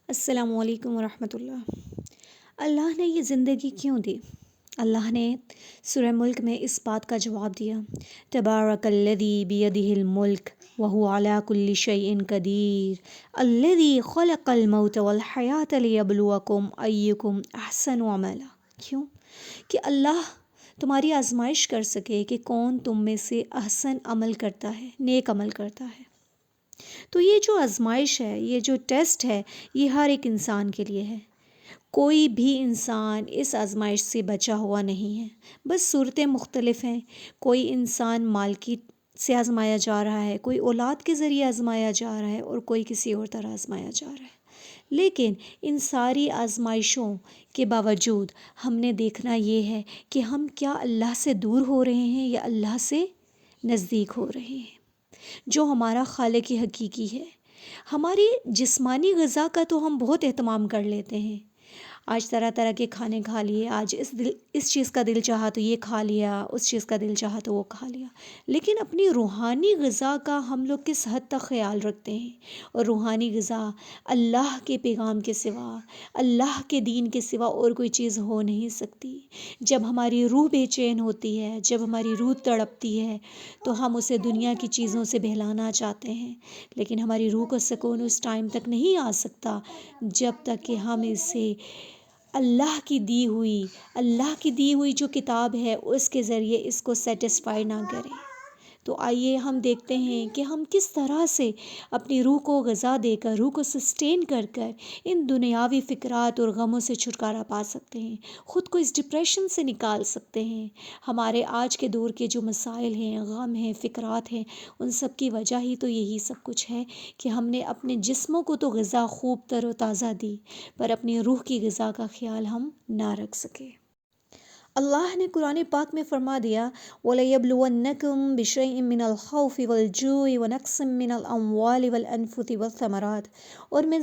السلام علیکم ورحمۃ اللہ۔ اللہ نے یہ زندگی کیوں دی؟ اللہ نے سورہ ملک میں اس بات کا جواب دیا، تبارک الذی بیدہ الملک وہو علی کل شیء قدیر الذی خلق الموت والحیاۃ لیبلوکم ایکم احسن عملا۔ کیوں؟ کہ اللہ تمہاری آزمائش کر سکے کہ کون تم میں سے احسن عمل کرتا ہے، نیک عمل کرتا ہے۔ تو یہ جو آزمائش ہے، یہ جو ٹیسٹ ہے، یہ ہر ایک انسان کے لیے ہے۔ کوئی بھی انسان اس آزمائش سے بچا ہوا نہیں ہے، بس صورتیں مختلف ہیں۔ کوئی انسان مال کی سے آزمایا جا رہا ہے، کوئی اولاد کے ذریعے آزمایا جا رہا ہے، اور کوئی کسی اور طرح آزمایا جا رہا ہے۔ لیکن ان ساری آزمائشوں کے باوجود ہم نے دیکھنا یہ ہے کہ ہم کیا اللہ سے دور ہو رہے ہیں یا اللہ سے نزدیک ہو رہے ہیں۔ جو ہمارا خالق حقیقی ہے، ہماری جسمانی غذا کا تو ہم بہت اہتمام کر لیتے ہیں۔ آج طرح طرح کے کھانے کھا لیے، آج اس چیز کا دل چاہا تو یہ کھا لیا، اس چیز کا دل چاہا تو وہ کھا لیا، لیکن اپنی روحانی غذا کا ہم لوگ کس حد تک خیال رکھتے ہیں؟ اور روحانی غذا اللہ کے پیغام کے سوا، اللہ کے دین کے سوا اور کوئی چیز ہو نہیں سکتی۔ جب ہماری روح بے چین ہوتی ہے، جب ہماری روح تڑپتی ہے، تو ہم اسے دنیا کی چیزوں سے بہلانا چاہتے ہیں، لیکن ہماری روح کو سکون اس ٹائم تک نہیں آ سکتا جب تک کہ ہم اسے اللہ کی دی ہوئی جو کتاب ہے اس کے ذریعے اس کو سیٹسفائی نہ کریں۔ تو آئیے ہم دیکھتے ہیں کہ ہم کس طرح سے اپنی روح کو غذا دے کر، روح کو سسٹین کر ان دنیاوی فکرات اور غموں سے چھٹکارا پا سکتے ہیں، خود کو اس ڈپریشن سے نکال سکتے ہیں۔ ہمارے آج کے دور کے جو مسائل ہیں، غم ہیں، فکرات ہیں، ان سب کی وجہ ہی تو یہی سب کچھ ہے کہ ہم نے اپنے جسموں کو تو غذا خوب تر و تازہ دی، پر اپنی روح کی غذا کا خیال ہم نہ رکھ سکے۔ اللہ نے قرآن پاک میں فرما دیا، وَلَيَبْلُوَنَّكُمْ بِشَيْءٍ مِّنَ الْخَوْفِ وَالْجُوعِ وَنَقْصٍ مِّنَ الْأَمْوَالِ وَالْأَنفُسِ وَالثَّمَرَاتِ، اور میں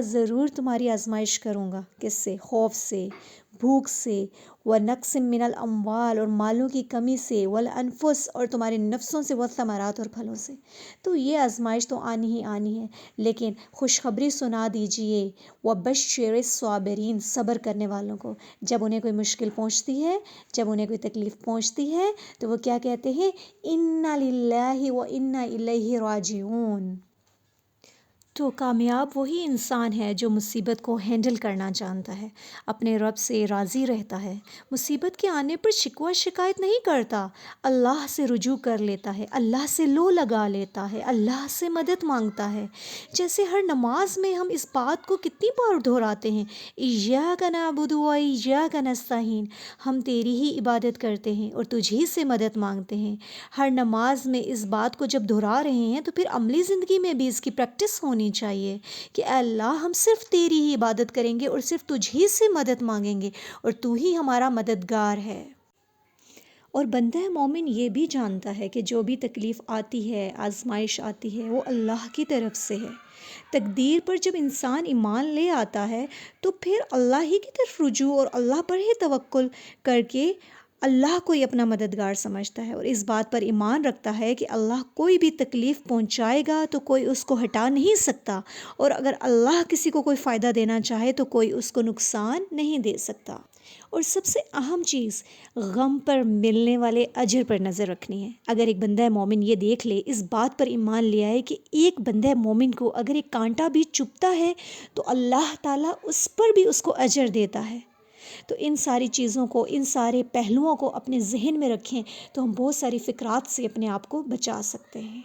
ضرور تمہاری آزمائش کروں گا۔ کس سے؟ خوف سے، بھوک سے، وَنَقْصٍ مِّنَ الْأَمْوَالِ اور مالوں کی کمی سے، وَالْأَنفُسِ اور تمہارے نفسوں سے، وَالثَّمَرَاتِ اور پھلوں سے۔ تو یہ آزمائش تو آنی ہی آنی ہے، لیکن خوشخبری سنا دیجئے، وَبَشِّرِ الصَّابِرِينَ، صبر کرنے والوں کو۔ جب انہیں کوئی مشکل پہنچتی ہے، جب انہیں کوئی تکلیف پہنچتی ہے، تو وہ کیا کہتے ہیں؟ اِنَّا لِلَّهِ وَإِنَّا إِلَيْهِ رَاجِعُونَ۔ تو کامیاب وہی انسان ہے جو مصیبت کو ہینڈل کرنا جانتا ہے، اپنے رب سے راضی رہتا ہے، مصیبت کے آنے پر شکوہ شکایت نہیں کرتا، اللہ سے رجوع کر لیتا ہے، اللہ سے لو لگا لیتا ہے، اللہ سے مدد مانگتا ہے۔ جیسے ہر نماز میں ہم اس بات کو کتنی بار دہراتے ہیں، ایاک نعبد و ایاک نستعین، ہم تیری ہی عبادت کرتے ہیں اور تجھ ہی سے مدد مانگتے ہیں۔ ہر نماز میں اس بات کو جب دہرا رہے ہیں تو پھر عملی زندگی میں بھی اس کی پریکٹس ہونی چاہیے کہ اے اللہ، ہم صرف تیری ہی عبادت کریں گے اور صرف تجھ ہی سے مدد مانگیں گے، اور تو ہی ہمارا مددگار ہے۔ اور بندہ مومن یہ بھی جانتا ہے کہ جو بھی تکلیف آتی ہے، آزمائش آتی ہے، وہ اللہ کی طرف سے ہے۔ تقدیر پر جب انسان ایمان لے آتا ہے تو پھر اللہ ہی کی طرف رجوع اور اللہ پر ہی توکل کر کے اللہ کو ہی اپنا مددگار سمجھتا ہے، اور اس بات پر ایمان رکھتا ہے کہ اللہ کوئی بھی تکلیف پہنچائے گا تو کوئی اس کو ہٹا نہیں سکتا، اور اگر اللہ کسی کو کوئی فائدہ دینا چاہے تو کوئی اس کو نقصان نہیں دے سکتا۔ اور سب سے اہم چیز، غم پر ملنے والے اجر پر نظر رکھنی ہے۔ اگر ایک بندہ مومن یہ دیکھ لے، اس بات پر ایمان لے آئے کہ ایک بندہ مومن کو اگر ایک کانٹا بھی چبھتا ہے تو اللہ تعالیٰ اس پر بھی اس کو اجر دیتا ہے، تو ان ساری چیزوں کو، ان سارے پہلوؤں کو اپنے ذہن میں رکھیں تو ہم بہت ساری فکرات سے اپنے آپ کو بچا سکتے ہیں۔